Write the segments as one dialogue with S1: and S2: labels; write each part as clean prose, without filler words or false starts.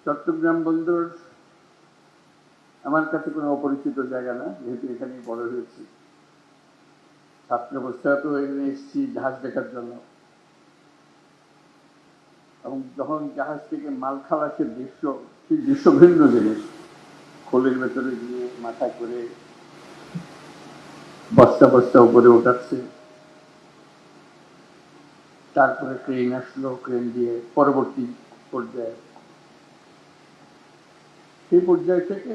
S1: চট্টগ্রাম বন্দর আমার কাছে কোনো অপরিচিত জায়গা না, যেহেতু এখানেই বড় হয়েছি। ছাত্র অবস্থাতেও এখানে এসেছি জাহাজ দেখার জন্য, এবং যখন জাহাজ থেকে মাল খালাসের দৃশ্য, সেই দৃশ্য ভিন্ন জিনিস। খোলের ভেতরে গিয়ে মাথা করে বস্তা বস্তা উপরে ওঠাচ্ছে, তারপরে ক্রেন আসলো, ক্রেন দিয়ে পরবর্তী পর্যায়ে, সেই পর্যায় থেকে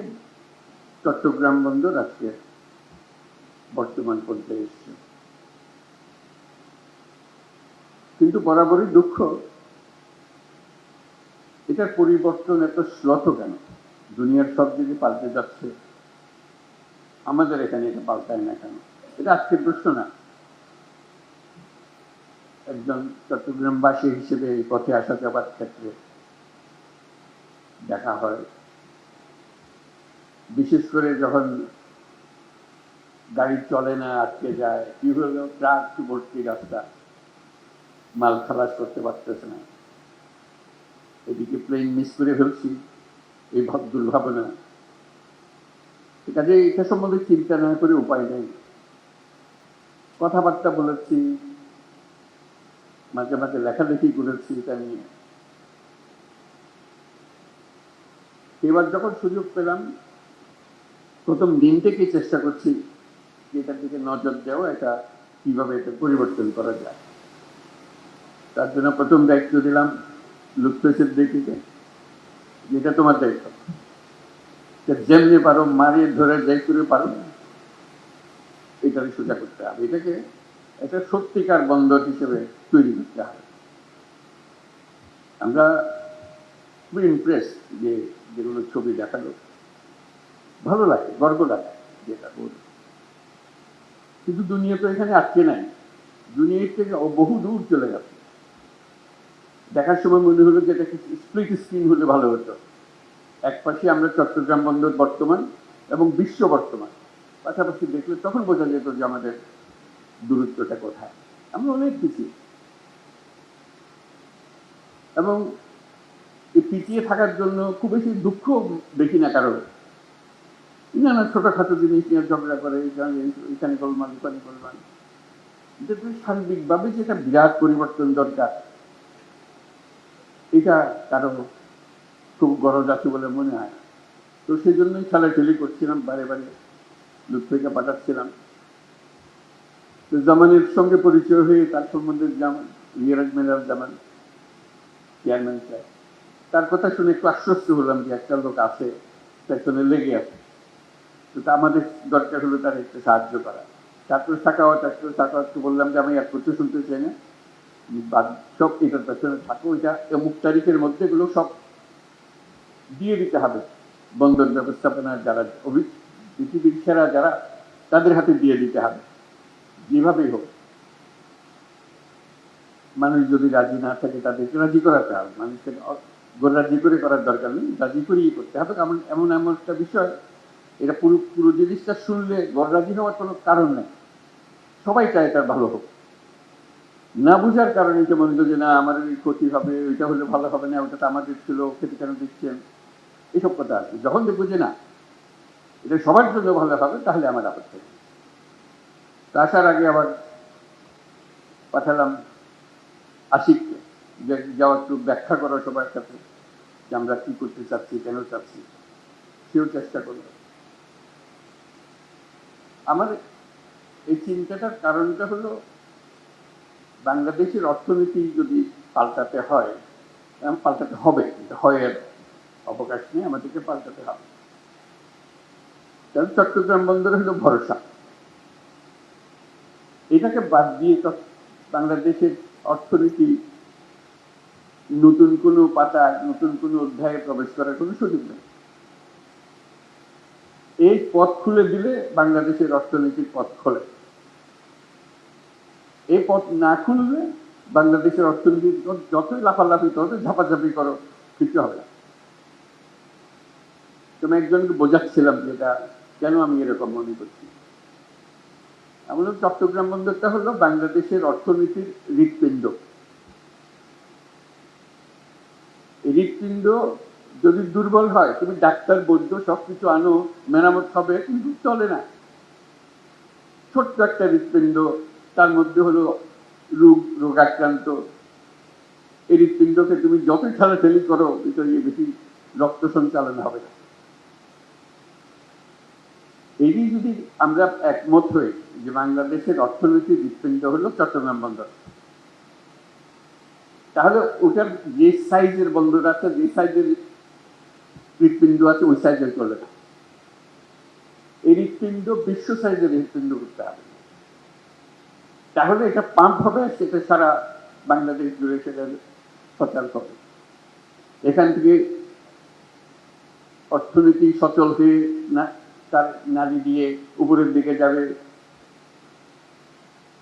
S1: চট্টগ্রাম বন্দর আজকে বর্তমান পর্যায়ে এসছে। কিন্তু বরাবরই দুঃখ, এটার পরিবর্তন এত শ্লথ কেন? দুনিয়ার সব দিকে পাল্টে যাচ্ছে, আমাদের এখানে এটা পাল্টায় না কেন? এটা আজকের প্রশ্ন না। একজন চট্টগ্রামবাসী হিসেবে এই পথে আসা যাবার ক্ষেত্রে দেখা হয়, বিশেষ করে যখন গাড়ি চলে না, আটকে যায়, কি হলো, ট্রাক ভর্তি রাস্তা, মাল খালাস করতে পারতেছে না, এদিকে প্লেন মিস করে ফেলছি, এই দুর্ভাবনা। কাজে এটা সম্বন্ধে চিন্তা না করে উপায় নেই। কথাবার্তা বলেছি, মাঝে মাঝে লেখালেখি করেছি এটা নিয়ে। এবার যখন সুযোগ পেলাম, প্রথম দিন থেকেই চেষ্টা করছি যে এটার দিকে নজর দেওয়া, এটা কিভাবে এটা পরিবর্তন করা যায়। তার জন্য প্রথম দায়িত্ব দিলাম লুৎফেসের দিকে, যেটা তোমার দায়িত্ব, যেমনি পারো মারিয়ে ধরে যাই করে পারো এটাকে সোজা করতে হবে, এটাকে একটা সত্যিকার বন্দর হিসেবে তৈরি করতে হবে। আমরা খুবই ইমপ্রেস যে যেগুলো ছবি দেখালো, ভালো লাগে, গর্ব লাগে যেটা বলি। কিন্তু দুনিয়া তো এখানে আটকে নাই, দুনিয়ার থেকে বহু দূর চলে গেছে। দেখার সময় মনে হলো যে এটা স্প্লিট স্ক্রিন হলে ভালো হতো। এক পাশে আমরা চট্টগ্রাম বন্দর বর্তমান এবং বিশ্ব বর্তমান পাশাপাশি দেখলে তখন বোঝা যেত যে আমাদের দূরত্বটা কোথায়। আমরা অনেক পিছিয়ে, এবং এই পিছিয়ে থাকার জন্য খুব বেশি দুঃখ দেখি না কারো। নানা ছোটখাটো জিনিস নিয়ে ঝগড়া করে, এখানে গোলমাল, ওখানে গোলমাল। এটা তো সার্বিকভাবে যেটা বিরাট পরিবর্তন দরকার, এটা কারো খুব গরজ আছে বলে মনে হয়। তো সেই জন্যই খেলাখেলি করছিলাম, বারে বারে লুৎফুকে পাঠাচ্ছিলাম। তো জামানের সঙ্গে পরিচয় হয়ে তার সম্বন্ধে মিরাজ মেরাজ জামান চেয়ারম্যান সাহেব, তার কথা শুনে একটু আশ্বস্ত হলাম যে একটা লোক আছে পেছনে লেগে আছে। তো আমাদের দরকার হলো তার একটু সাহায্য করা। ছাত্র শাখাওয়াতকে বললাম যে আমি এক করতে শুনতে চাই না, সব এটার পেছনে থাকো, এটা অমুক তারিখের মধ্যে এগুলো সব দিয়ে দিতে হবে বন্দর ব্যবস্থাপনার যারা পৃথিবীর সেরা যারা, তাদের হাতে দিয়ে দিতে হবে, যেভাবেই হোক। মানুষ যদি রাজি না থাকে তাদেরকে রাজি করাতে হবে, মানুষকে রাজি করে করার দরকার নেই, রাজি করেই করতে হবে। এমন এমন একটা বিষয়, এটা পুরো পুরো জিনিসটা শুনলে রাজি হওয়ার কোনো কারণ নেই, সবাই চায় তার ভালো হোক। না বুঝার কারণে যে মনে হলো যে না আমার ক্ষতি হবে, ওইটা হলে ভালো হবে না, ওটা তো আমাদের ছিল, খেতে কেন দিচ্ছেন, এসব কথা আছে। যখন দেখবো যে না এটা সবার জন্য ভালো হবে, তাহলে আমার আপত্তি নেই। তা আসার আগে আবার পাঠালাম আশিককে, যে যাওয়া একটু ব্যাখ্যা করো সবার কাছে যে আমরা কি করতে চাচ্ছি, কেন চাচ্ছি। সেও চেষ্টা করলো। আমার এই চিন্তাটার কারণটা হলো, বাংলাদেশের অর্থনীতি যদি পাল্টাতে হয়, পাল্টাতে হবে, হয় অবকাশ নেই, আমাদেরকে পাল্টাতে হবে। কারণ চট্টগ্রাম বন্দর হলো ভরসা, এটাকে বাদ দিয়ে বাংলাদেশের অর্থনীতি নতুন কোনো পাতা, নতুন কোনো অধ্যায়ে প্রবেশ করার কোনো সুযোগ নেই। এই পথ খুলে দিলে বাংলাদেশের অর্থনীতির পথ খোলে, এই পথ না খুললে বাংলাদেশের অর্থনীতি যতই লাফালাফি করো, ঝাপাঝাপি করো, কিছু হবে না। তুমি একজনকে বোঝাচ্ছিলাম যেটা কেন আমি এরকম মনে করছি। আমাদের চট্টগ্রাম বন্দরটা হলো বাংলাদেশের অর্থনীতির হৃৎপিণ্ড। এই হৃৎপিণ্ড যদি দুর্বল হয় তুমি ডাক্তার বৈদ্য সবকিছু আনো, মেরামত হবে, কিন্তু চলে না। ছোট্ট একটা হৃৎপিণ্ড, তার মধ্যে হলো রোগাক্রান্ত। এই হৃৎপিণ্ডকে তুমি যতই ঠেলাঠেলি করো, ভিতরে বেশি রক্ত সঞ্চালন হবে না। এই যদি আমরা একমত হই যে বাংলাদেশের অর্থনৈতিক হৃৎপিণ্ড হলো চট্টগ্রাম বন্দর, তাহলে ওটার যে সাইজের বন্দর আছে, যে সাইজের হৃৎপিণ্ড আছে, ওই সাইজের চলে না। এই হৃৎপিণ্ড বিশ্ব সাইজের হৃৎপিণ্ড করতে হবে, তাহলে এটা পাম্প হবে, সেটা সারা বাংলাদেশ জুড়ে সেটা সচল হবে। এখান থেকে অর্থনীতি সচল হয়ে না তার নারী দিয়ে উপরের দিকে যাবে,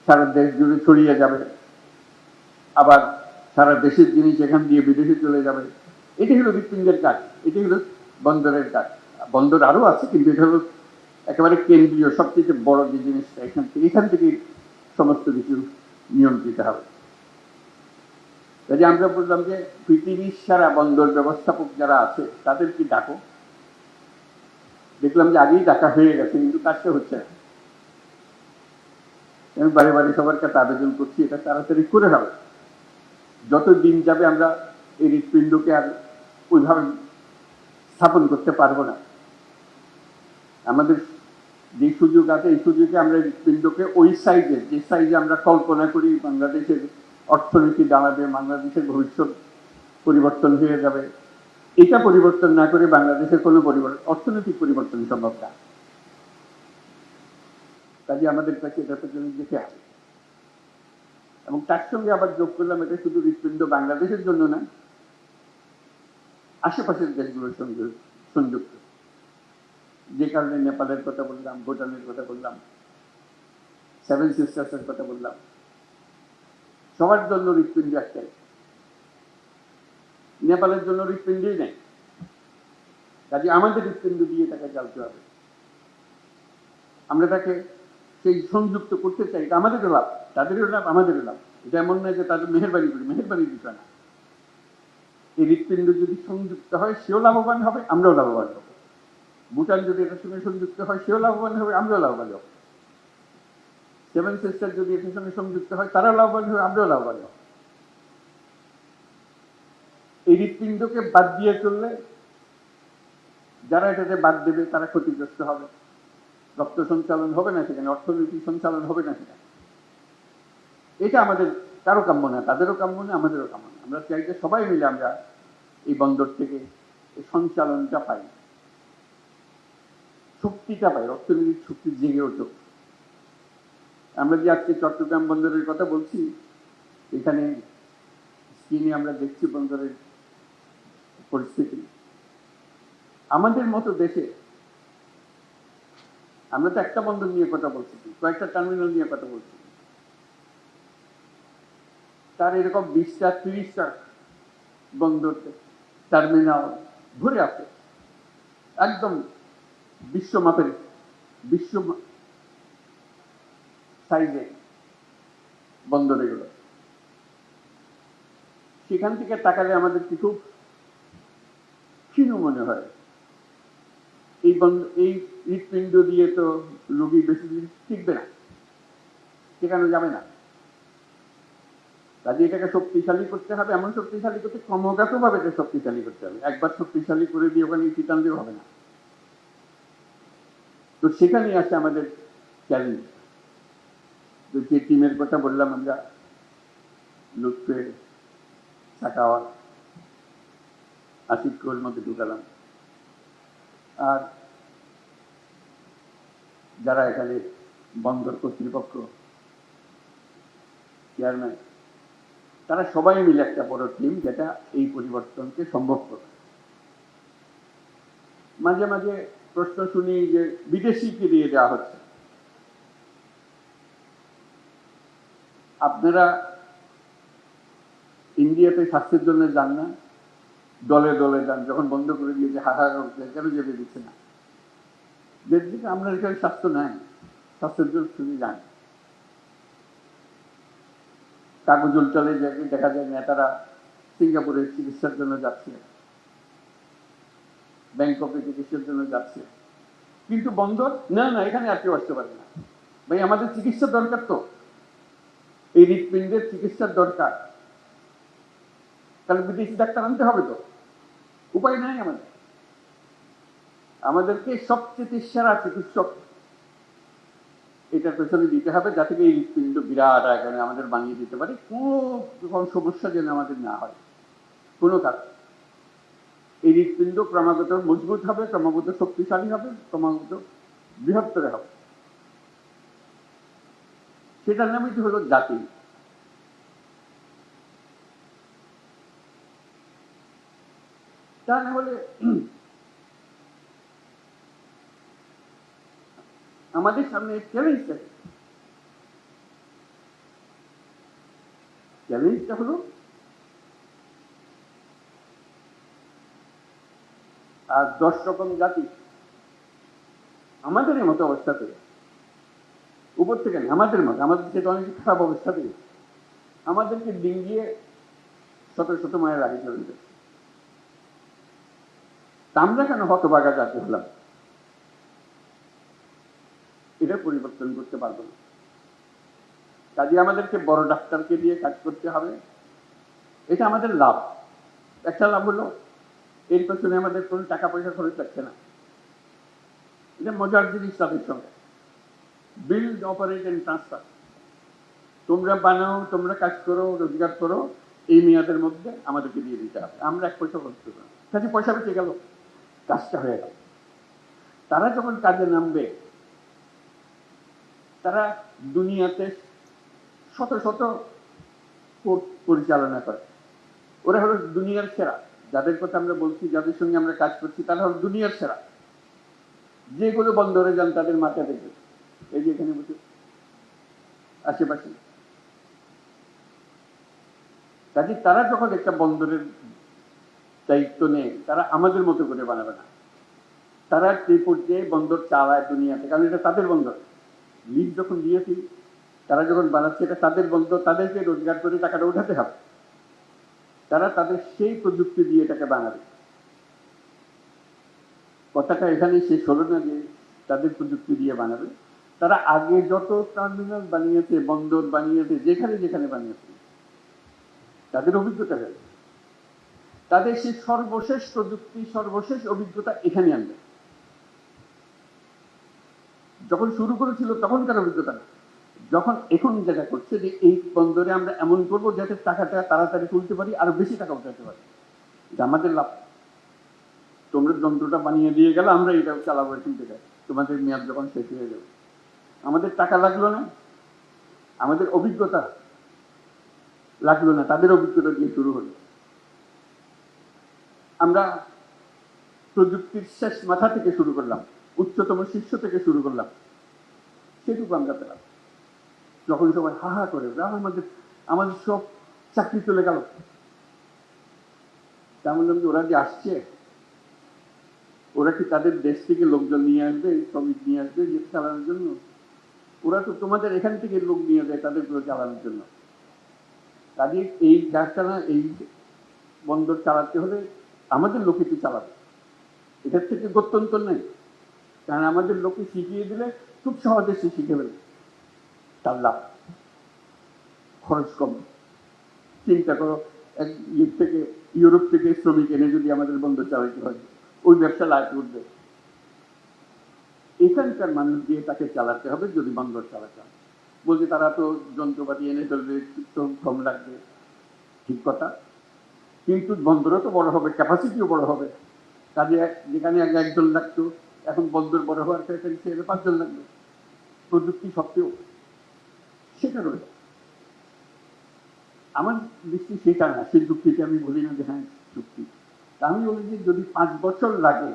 S1: সারা দেশ জুড়ে ছড়িয়ে যাবে, আবার সারা দেশের জিনিস এখান দিয়ে বিদেশে চলে যাবে। এটি হলো হৃৎপিণ্ডের কাজ, এটি হলো বন্দরের কাজ। বন্দর আরো আছে, কিন্তু এটা হলো একেবারে কেন্দ্রীয়, সবচেয়ে বড় যে জিনিসটা। এখান থেকে সমস্ত কিছু নিয়ন্ত্রিত হবে। কাজে আমরা বললাম যে পৃথিবীর সারা বন্দর ব্যবস্থাপক যারা আছে তাদেরকে ডাকো। দেখলাম যে আগেই ডাকা হয়ে গেছে, কিন্তু কাজটা হচ্ছে না। আমি বারে বারে সবার কাছে আবেদন করছি, এটা তাড়াতাড়ি করে হবে। যত দিন যাবে আমরা এই হৃৎপিণ্ডকে আর ওইভাবে স্থাপন করতে পারবো না। আমাদের যে সুযোগ আছে, এই সুযোগে আমরা হৃৎপিণ্ডকে ওই সাইজে, যে সাইজে আমরা কল্পনা করি বাংলাদেশের অর্থনীতি দাঁড়াবে, বাংলাদেশের ভবিষ্যৎ পরিবর্তন হয়ে যাবে, এটা পরিবর্তন না করে বাংলাদেশের কোনো অর্থনৈতিক পরিবর্তন সম্ভব না। কাজে আমাদের কাছে এটা পেছনে যেতে হবে। এবং তার সঙ্গে আবার যোগ করলাম, এটা শুধু হৃৎপিণ্ড বাংলাদেশের জন্য না, আশেপাশের দেশগুলোর সঙ্গে সংযুক্ত। যে কারণে নেপালের কথা বললাম, ভুটানের কথা বললাম, সেভেন সিস্টার্সের কথা বললাম, সবার জন্য হৃৎপিণ্ড একটাই। নেপালের জন্য হৃৎপিণ্ডই নেই, কাজে আমাদের হৃৎপিণ্ড দিয়ে তাকে চালতে হবে। আমরা তাকে সেই সংযুক্ত করতে চাই, এটা আমাদেরও লাভ, তাদেরও লাভ, আমাদেরও লাভ। এটা এমন নয় যে তাদের মেহেরবানি করি, মেহেরবানি দিতে না। এই হৃৎপিণ্ড যদি সংযুক্ত হয়, সেও লাভবান হবে, আমরাও লাভবান হব। ভুটান যদি এটার সঙ্গে সংযুক্ত হয়, সেও লাভবান হবে, আমরাও লাভবান হব। সেভেন সিস্টার যদি এটার সঙ্গে সংযুক্ত হয়, তারাও লাভবান হবে, আমরাও লাভবান হব। এই হৃৎপিণ্ডকে বাদ দিয়ে চললে যারা এটাতে বাদ দেবে তারা ক্ষতিগ্রস্ত হবে। রক্ত সঞ্চালন হবে না সেখানে, অর্থনৈতিক সঞ্চালন হবে না সেখানে। এটা আমাদের কারো কাম্য না, তাদেরও কাম্য না, আমাদেরও কাম্য না। আমরা চাই যে সবাই মিলে আমরা এই বন্দর থেকে এই সঞ্চালনটা পাই, শক্তিটা পাই, অর্থনৈতিক শক্তি জেগে ওঠে। আমরা যে আজকে চট্টগ্রাম বন্দরের কথা বলছি, এখানে স্ক্রিনে আমরা দেখছি বন্দরের পরিস্থিতি। আমাদের মতো দেশে আমরা তো একটা বন্দর নিয়ে কথা বলছি, কয়েকটা টার্মিনাল নিয়ে কথা বলছি, তার এরকম 20টা 30টা বন্দর টার্মিনাল ভরে আছে, একদম বিশ্বমাপের, বিশ্ব সাইজে বন্দর এগুলো। সেখান থেকে তাকালে আমাদের কি খুব ক্ষীণ মনে হয়। এই হৃৎপিণ্ড দিয়ে তো রোগী বেশি দিন টিকবে না, টেকানো যাবে না। কাজে এটাকে শক্তিশালী করতে হবে, এমন শক্তিশালী করতে ক্রমাগত ভাবে এটা শক্তিশালী করতে হবে। একবার শক্তিশালী করে দিয়ে ওখানে টিটান দিয়ে হবে না। তো সেখানেই আছে আমাদের চ্যালেঞ্জ। তো যে টিমের কথা বললাম আমরা, লুৎফে, সাকাওয়াত, আসিফকে ওর মধ্যে ঢুকালাম, আর যারা এখানে বন্দর কর্তৃপক্ষ, চেয়ারম্যান, তারা সবাই মিলে একটা বড় টিম, যেটা এই পরিবর্তনকে সম্ভব করে। মাঝে মাঝে প্রশ্ন শুনি যে বিদেশিকে দিয়ে দেওয়া হচ্ছে। আপনারা ইন্ডিয়াতে স্বাস্থ্যের জন্য যান না, দলে দলে যান, যখন বন্ধ করে দিয়েছে হাহাকার হচ্ছে, কেন যেতে দিচ্ছে না? দেখছি আমরা এখানে স্বাস্থ্য নাই, স্বাস্থ্যের জন্য শুধু যান। কাগজ চলে দেখা যায় নেতারা সিঙ্গাপুরের চিকিৎসার জন্য যাচ্ছে। ব্যাংককে চিকিৎসার জন্য যাচ্ছে, কিন্তু বন্দর না না এখানে আর কেউ আসতে পারে না। ভাই আমাদের চিকিৎসার দরকার, তো এই হৃৎপিণ্ডের চিকিৎসার দরকার, তাহলে বিদেশি ডাক্তার আনতে হবে, তো উপায় নাই আমাদের। আমাদেরকে সবচেয়ে সেরা চিকিৎসক এটার পেছনে দিতে হবে, যাতে এই হৃৎপিণ্ড বিরাট আকারে আমাদের বানিয়ে দিতে পারে, কোনো সমস্যা যেন আমাদের না হয় কোনো কাজ। এই হৃৎপিণ্ড ক্রমাগত মজবুত হবে, ক্রমাগত শক্তিশালী হবে, ক্রমাগত বৃহত্তর হবে। সেটার নামই তো হলো জাতি। তা না হলে আমাদের সামনে চ্যালেঞ্জটা হলো আর 10 রকম জাতি আমাদের মতো অবস্থাতে, উপর থেকে আমাদের মতো, আমাদের যেটা অনেক খারাপ অবস্থাতে আমাদেরকে ডিঙ্গিয়ে শত শত মায়ের আগে চলে যাচ্ছে। আমরা কেন হতভাগা জাতি হলাম? এটা পরিবর্তন করতে পারবো না। কাজে আমাদেরকে বড় ডাক্তারকে দিয়ে কাজ করতে হবে, এটা আমাদের লাভ। একটা লাভ হলো এর পেছনে আমাদের কোনো টাকা পয়সা খরচ লাগছে না। এটা মজার জিনিস তাদের সঙ্গে, বিল্ড, অপারেট এন্ড ট্রান্সফার। তোমরা বানাও, তোমরা কাজ করো, রোজগার করো, এই মেয়াদের মধ্যে আমাদেরকে দিয়ে দিতে হবে, আমরা 1 পয়সা খরচ করবো না। কাজে পয়সা বেঁচে গেল, কাজটা হয়ে গেল। তারা যখন কাজে নামবে, তারা দুনিয়াতে শত শত কোর্ট পরিচালনা করে, ওরা হলো দুনিয়ার সেরা। যাদের কথা আমরা বলছি, যাদের সঙ্গে আমরা কাজ করছি, তারা হলো দুনিয়ার সেরা। যেগুলো বন্দরে যান তাদের মাথা দেখবে, এই যে এখানে বসে আশেপাশে। কাজে তারা যখন একটা বন্দরের দায়িত্ব নেয়, তারা আমাদের মতো করে বানাবে না। তারা যে পর্যায়ে বন্দর চালায় দুনিয়াতে, কারণ এটা তাদের বন্দর। লিজ যখন দিয়েছি, তারা যখন বানাচ্ছে, এটা তাদের বন্দর, তাদেরকে রোজগার করে টাকাটা উঠাতে হবে। তারা তাদের সেই প্রযুক্তি দিয়ে এটাকে বানাবে। কথাটা এখানে শেষ হলো না যে তাদের প্রযুক্তি দিয়ে বানাবে। তারা আগে যত টার্মিনাল বানিয়েছে, বন্দর বানিয়েছে, যেখানে যেখানে বানিয়েছে, তাদের অভিজ্ঞতা হয়েছে, তাদের সেই সর্বশেষ প্রযুক্তি, সর্বশেষ অভিজ্ঞতা এখানে আনবে। যখন শুরু করেছিল তখনকার অভিজ্ঞতা না, যখন এখন যেটা করছে যে এই বন্দরে আমরা এমন করবো যাতে টাকাটা তাড়াতাড়ি তুলতে পারি, আরো বেশি টাকা উঠাতে পারি, এটা আমাদের লাভ। তোমরা যন্ত্রটা বানিয়ে দিয়ে গেলে, আমরা এটা চালাবো এখান থেকে, তোমাদের মেয়াদ যখন শেষ হয়ে যাবে। আমাদের টাকা লাগলো না, আমাদের অভিজ্ঞতা লাগলো না, তাদের অভিজ্ঞতা দিয়ে শুরু হলো। আমরা প্রযুক্তির শেষ মাথা থেকে শুরু করলাম, উচ্চতম শীর্ষ থেকে শুরু করলাম, সেটুকু আমরা পেলাম। যখন সবাই হা হা করে, আমাদের আমাদের সব চাকরি চলে গেল, তেমন ওরা যে আসছে, ওরা কি তাদের দেশ থেকে লোকজন নিয়ে আসবে, শ্রমিক নিয়ে আসবে যে চালানোর জন্য? ওরা তো তোমাদের এখান থেকে লোক নিয়ে যায় তাদের চালানোর জন্য। কাজে এই কারখানা, এই বন্দর চালাতে হলে আমাদের লোকে তো চালাবে, এটার থেকে গত্যন্তর নেই। কারণ আমাদের লোকে শিখিয়ে দিলে খুব সহজে সে শিখে ফেলে, তার লাভ, খরচ কম। চিন্তা করো, এক থেকে ইউরোপ থেকে শ্রমিক এনে যদি আমাদের বন্দর চালাতে হয়, ওই ব্যবসা লাভ করবে। এখানকার মানুষ দিয়ে তাকে চালাতে হবে যদি বন্দর চালাতে হয়। বলছে তারা তো যন্ত্রপাতি এনে ফেলবে, কম লাগবে, ঠিক কথা, কিন্তু বন্দরও তো বড় হবে, ক্যাপাসিটিও বড় হবে। কাজে যেখানে আগে 1 জন লাগতো, এখন বন্দর বড় হওয়ার ক্ষেত্রে 5 জন লাগবে। প্রযুক্তি সত্ত্বেও সেটা রয়েছে। আমার দৃষ্টি সেটা না, সেই যুক্তিতে আমি বলি না যে হ্যাঁ চুক্তি। আমি বলি যে যদি 5 বছর লাগে,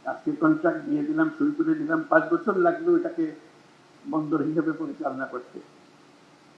S1: আজকে কন্ট্রাক্ট দিয়ে দিলাম, শুরু করে দিলাম, 5 বছর লাগলো এটাকে বন্দর হিসেবে পরিচালনা করতে,